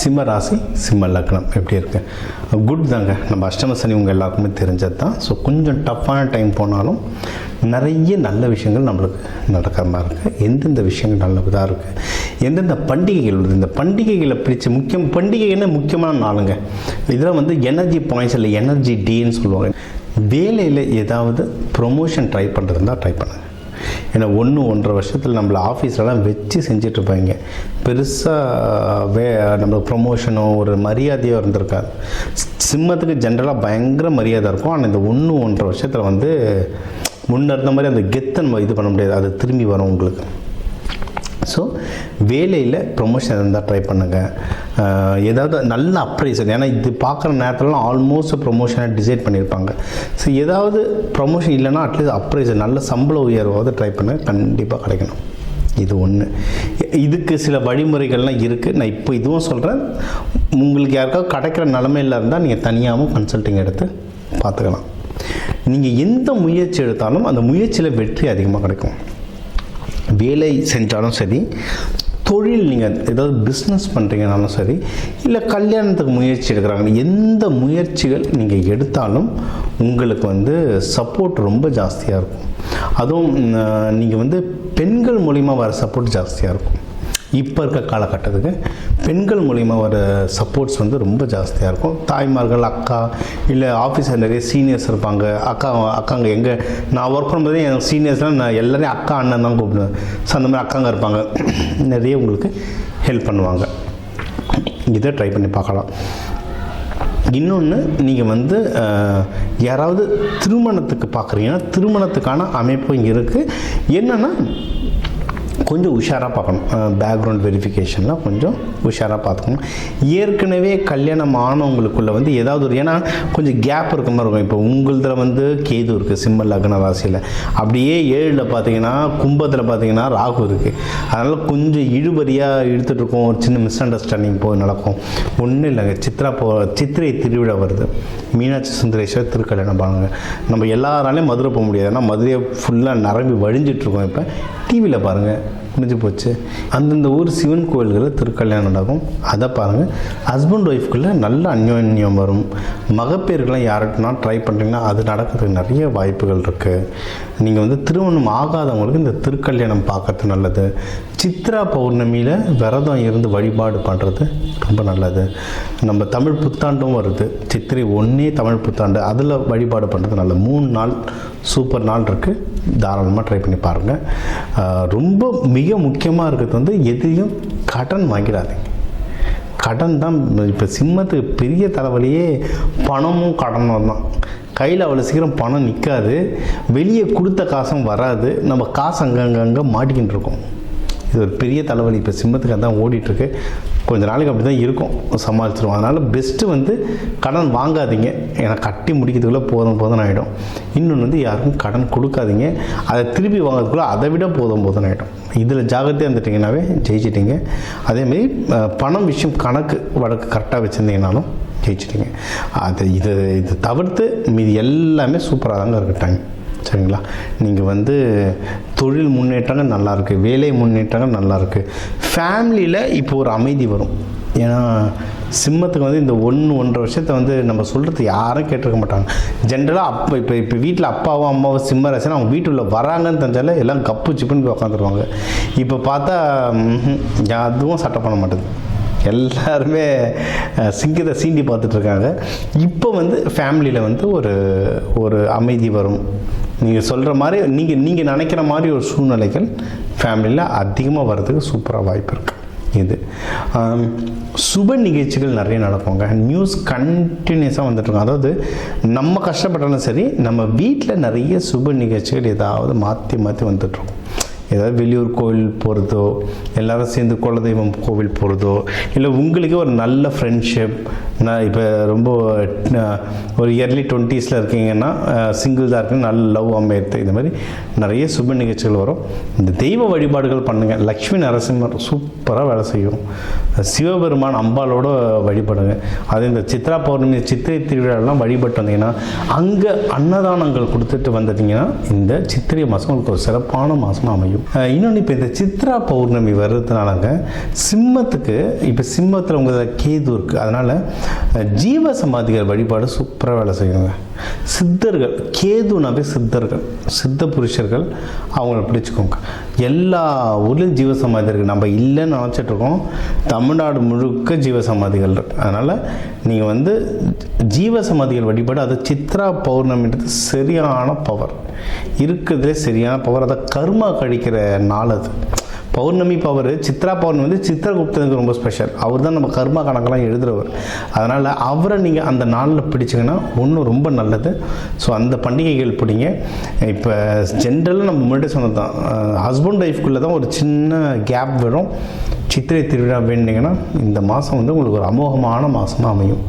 சிம்ம ராசி சிம்ம லக்னம் எப்படி இருக்குது? குட் தாங்க. நம்ம அஷ்டம சனி உங்கள் எல்லாருக்குமே தெரிஞ்சது தான். ஸோ கொஞ்சம் டஃப்பான டைம் போனாலும் நிறைய நல்ல விஷயங்கள் நம்மளுக்கு நடக்கிற மாதிரி இருக்குது. எந்தெந்த விஷயங்கள் நல்லதாக இருக்குது, எந்தெந்த பண்டிகைகள் வருது, இந்த பண்டிகைகளை பிடிச்ச பண்டிகைன்னு முக்கியமான நாளுங்க. இதில் எனர்ஜி பாயிண்ட்ஸ் இல்லை, எனர்ஜி டேன்னு சொல்லுவாங்க. வேலையில் ஏதாவது ப்ரொமோஷன் ட்ரை பண்ணுறதுனா ட்ரை பண்ணுங்கள். ஏன்னா 1-1.5 வருஷத்தில் நம்மளை ஆஃபீஸ்லலாம் வச்சு செஞ்சிட்ருப்பாங்க. பெருசாக நம்மளுக்கு ப்ரொமோஷனோ ஒரு மரியாதையோ இருந்திருக்காது. சிம்மத்துக்கு ஜென்ரலாக பயங்கர மரியாதை இருக்கும். ஆனால் இந்த 1-1.5 வருஷத்தில் முன்ன இருந்த மாதிரி அந்த கெத்தை நம்ம இது பண்ண முடியாது. அது திரும்பி வரும் உங்களுக்கு. ஸோ வேலையில் ப்ரொமோஷன் இருந்தால் ட்ரை பண்ணுங்கள். ஏதாவது நல்ல அப்ரைசல், ஏன்னா இது பார்க்குற நேரத்துலலாம் ஆல்மோஸ்ட் ப்ரொமோஷனை டிசைட் பண்ணியிருப்பாங்க. ஸோ ஏதாவது ப்ரொமோஷன் இல்லைன்னா அட்லீஸ்ட் அப்ரைசல் நல்ல சம்பள உயர்வாவது ட்ரை பண்ணுங்கள், கண்டிப்பாக கிடைக்கணும். இது ஒன்று. இதுக்கு சில வழிமுறைகள்லாம் இருக்குது. நான் இப்போ இதுவும் சொல்கிறேன். உங்களுக்கு யாருக்காவது கிடைக்கிற நிலமையில் இருந்தால் நீங்கள் தனியாகவும் கன்சல்டிங் எடுத்து பார்த்துக்கலாம். நீங்கள் எந்த முயற்சி எடுத்தாலும் அந்த முயற்சியில் வெற்றி அதிகமாக கிடைக்கும். வேலை செஞ்சாலும் சரி, தொழில் நீங்கள் ஏதாவது பிஸ்னஸ் பண்ணுறீங்கனாலும் சரி, இல்லை கல்யாணத்துக்கு முயற்சி எடுக்கிறாங்க, எந்த முயற்சிகள் நீங்கள் எடுத்தாலும் உங்களுக்கு சப்போர்ட் ரொம்ப ஜாஸ்தியாக இருக்கும். அதுவும் நீங்கள் பெண்கள் மூலிமா வர சப்போர்ட் ஜாஸ்தியாக இருக்கும். இப்போ இருக்க காலகட்டத்துக்கு பெண்கள் மூலிமா வர சப்போர்ட்ஸ் ரொம்ப ஜாஸ்தியாக இருக்கும். தாய்மார்கள், அக்கா, இல்லை ஆஃபீஸில் நிறைய சீனியர்ஸ் இருப்பாங்க. அக்காங்க எங்கே நான் ஒர்க் பண்ணும்போதே என் சீனியர்ஸ்லாம் நான் எல்லாரையும் அக்கா அண்ணன் தான் கூப்பிடுவேன். ஸோ அந்த மாதிரி அக்காங்க இருப்பாங்க, நிறைய உங்களுக்கு ஹெல்ப் பண்ணுவாங்க. இதை ட்ரை பண்ணி பார்க்கலாம். இன்னொன்று, நீங்கள் யாராவது திருமணத்துக்கு பார்க்குறீங்கன்னா திருமணத்துக்கான அமைப்பு இங்கே இருக்குது. என்னென்னா கொஞ்சம் உஷாராக பார்க்கணும். பேக்ரவுண்ட் வெரிஃபிகேஷன்லாம் கொஞ்சம் உஷாராக பார்த்துக்கணும். ஏற்கனவே கல்யாணம் ஆனவங்களுக்குள்ளே ஏதாவது ஏன்னா கொஞ்சம் கேப் இருக்க மாதிரி இருக்கும். இப்போ உங்களதில் கேது இருக்குது சிம்ம லக்ன ராசியில். அப்படியே 7ல் பார்த்தீங்கன்னா கும்பத்தில் பார்த்தீங்கன்னா ராகு இருக்குது. அதனால் கொஞ்சம் இழுபறியாக இழுத்துட்ருக்கோம். ஒரு சின்ன மிஸ் அண்டர்ஸ்டாண்டிங் போய் நடக்கும். ஒன்றும் இல்லைங்க. சித்திரை திருவிழா வருது. மீனாட்சி சுந்தரேஸ்வர் திருக்கல்யாணம் பாருங்கள். நம்ம எல்லாராலையும் மதுரை போக முடியாது. ஏன்னா மதுரையை ஃபுல்லாக நிரம்பி வழிஞ்சிட்ருக்கோம். இப்போ டிவியில் பாருங்கள், முடிஞ்சு போச்சு. அந்தந்த ஊர் சிவன் கோவில்களில் திருக்கல்யாணம் நடக்கும். அதை பாருங்கள். ஹஸ்பண்ட் ஒய்ஃப்குள்ளே நல்ல அந்யோன்யம் வரும். மகப்பேறுக்கெல்லாம் யார்கிட்டனா ட்ரை பண்ணுறீங்கன்னா அது நடக்கிறதுக்கு நிறைய வாய்ப்புகள் இருக்குது. நீங்கள் திருமணம் ஆகாதவங்களுக்கு இந்த திருக்கல்யாணம் பார்க்கறது நல்லது. சித்ரா பௌர்ணமியில் விரதம் இருந்து வழிபாடு பண்ணுறது ரொம்ப நல்லது. நம்ம தமிழ் புத்தாண்டும் வருது. சித்திரை 1 தமிழ் புத்தாண்டு, அதில் வழிபாடு பண்ணுறது நல்லது. 3 நாள் சூப்பர் நாள் இருக்குது. தாராளமாக ட்ரை பண்ணி பாருங்கள். ரொம்ப மிக முக்கியமாக இருக்கிறது எதையும் கடன் வாங்கிடாதீங்க. கடன் தான் இப்போ சிம்மத்துக்கு பெரிய தலைவலியே. பணமும் கடனும் தான். கையில் அவ்வளோ சீக்கிரம் பணம் நிற்காது. வெளியே கொடுத்த காசும் வராது. நம்ம காசு அங்கங்கே மாட்டிக்கிட்டு இருக்கோம். இது ஒரு பெரிய தலைவலி. இப்போ சிம்மத்துக்கு அதான் ஓடிட்டுருக்கு. கொஞ்ச நாளைக்கு அப்படி தான் இருக்கும், சமாளிச்சிருவோம். அதனால் பெஸ்ட்டு கடன் வாங்காதீங்க. ஏன்னா கட்டி முடிக்கிறதுக்குள்ளே போதும் ஆகிடும். இன்னொன்று யாருக்கும் கடன் கொடுக்காதீங்க. அதை திருப்பி வாங்கிறதுக்குள்ளே அதை விட போதும் ஆகிடும். இதில் ஜாகிரதையாக இருந்துட்டிங்கனாவே ஜெயிச்சிட்டிங்க. அதேமாரி பணம் விஷயம் கணக்கு வழக்கு கரெக்டாக வச்சுருந்தீங்கனாலும் ஜெயிச்சிட்டிங்க. இது தவிர்த்து மீதி எல்லாமே சூப்பராக தாங்க இருக்கட்டாங்க. சரிங்களா? நீங்கள் தொழில் முன்னேற்றங்கள் நல்லாயிருக்கு, வேலை முன்னேற்றங்கள் நல்லாயிருக்கு. ஃபேமிலியில் இப்போ ஒரு அமைதி வரும். ஏன்னா சிம்மத்துக்கு இந்த 1-1.5 வருஷத்தை நம்ம சொல்கிறது யாரும் கேட்டிருக்க மாட்டாங்க. ஜென்ரலாக இப்போ வீட்டில் அப்பாவும் அம்மாவும் சிம்ம ராசினா அவங்க வீட்டுள்ள வராங்கன்னு தெரிஞ்சாலே எல்லாம் கப்பு சிப்புன்னு போய் உட்காந்துருவாங்க. இப்போ பார்த்தா அதுவும் சட்டை பண்ண மாட்டேது. எல்லாருமே சிங்கத்தை சீண்டி பார்த்துட்ருக்காங்க. இப்போ ஃபேமிலியில் ஒரு அமைதி வரும். நீங்கள் சொல்கிற மாதிரி நீங்கள் நினைக்கிற மாதிரி ஒரு சூழ்நிலைகள் ஃபேமிலியில் அதிகமாக வர்றதுக்கு சூப்பராக வாய்ப்பு இருக்குது. இது சுப நிகழ்ச்சிகள் நிறைய நடக்குங்க. நியூஸ் கண்டினியூஸாக வந்துட்டுருக்கோம். அதாவது நம்ம கஷ்டப்பட்டாலும் சரி, நம்ம வீட்டில் நிறைய சுப நிகழ்ச்சிகள் ஏதாவது மாற்றி வந்துட்டுருக்கோம். ஏதாவது வெளியூர் கோவில் போகிறதோ, எல்லோரும் சேர்ந்து குலதெய்வம் கோவில் போகிறதோ, இல்லை உங்களுக்கே ஒரு நல்ல ஃப்ரெண்ட்ஷிப், நான் இப்போ ரொம்ப ஒரு இயர்லி 20s இருக்கீங்கன்னா சிங்கிள் தான் இருக்குன்னு நல்ல லவ் அமையறது, இந்த மாதிரி நிறைய சுப நிகழ்ச்சிகள் வரும். இந்த தெய்வ வழிபாடுகள் பண்ணுங்கள். லக்ஷ்மி நரசிம்மர் சூப்பராக வேலை செய்யும். சிவபெருமான் அம்பாலோட வழிபடுங்க. அது இந்த சித்ரா பௌர்ணமி சித்திரை திருவிழாலாம் வழிபட்டு வந்தீங்கன்னா அங்கே அன்னதானங்கள் கொடுத்துட்டு வந்துட்டீங்கன்னா இந்த சித்திரை மாதம் உங்களுக்கு ஒரு சிறப்பான மாதமாக அமையும். இன்னொன்று இப்போ இந்த சித்ரா பௌர்ணமி வர்றதுனாலங்க சிம்மத்துக்கு, இப்போ சிம்மத்தில் உங்கள் கேது இருக்குது, அதனால் ஜீவ சமாதிகள் வழிபாடு சூப்பராக வேலை செய்யுங்க. சித்தர்கள், கேதுனாவே சித்தர்கள், சித்த புருஷர்கள், அவங்கள பிடிச்சிக்கோங்க. எல்லா ஊர்லேயும் ஜீவ சமாதி இருக்குது. நம்ம இல்லைன்னு நினச்சிட்டு இருக்கோம், தமிழ்நாடு முழுக்க ஜீவ சமாதிகள் இருக்குது. அதனால் நீங்கள் வந்து ஜீவ சமாதிகள் வழிபாடு, அது சித்ரா பௌர்ணமின்றது சரியான பவர் இருக்கிறதுலே சரியான பவர். அதை கர்மா கழிக்கிற நாள் அது. பௌர்ணமி பவர், சித்ரா பௌர்ணமி வந்து சித்திரகுப்தனுக்கு ரொம்ப ஸ்பெஷல். அவர் தான் நம்ம கர்மா கணக்கெல்லாம் எழுதுகிறவர். அதனால் அவரை நீங்கள் அந்த நாளில் பிடிச்சிங்கன்னா ஒன்றும் ரொம்ப நல்லது. ஸோ அந்த பண்டிகைகள் பிடிங்க. இப்போ ஜென்ரலாக நம்ம முன்னாடி சொன்னது தான், ஹஸ்பண்ட் ஒய்ஃப்குள்ளே தான் ஒரு சின்ன கேப் வரும். சித்திரை திருவிழா வேண்டிங்கன்னா இந்த மாதம் வந்து உங்களுக்கு ஒரு அமோகமான மாதமாக அமையும்.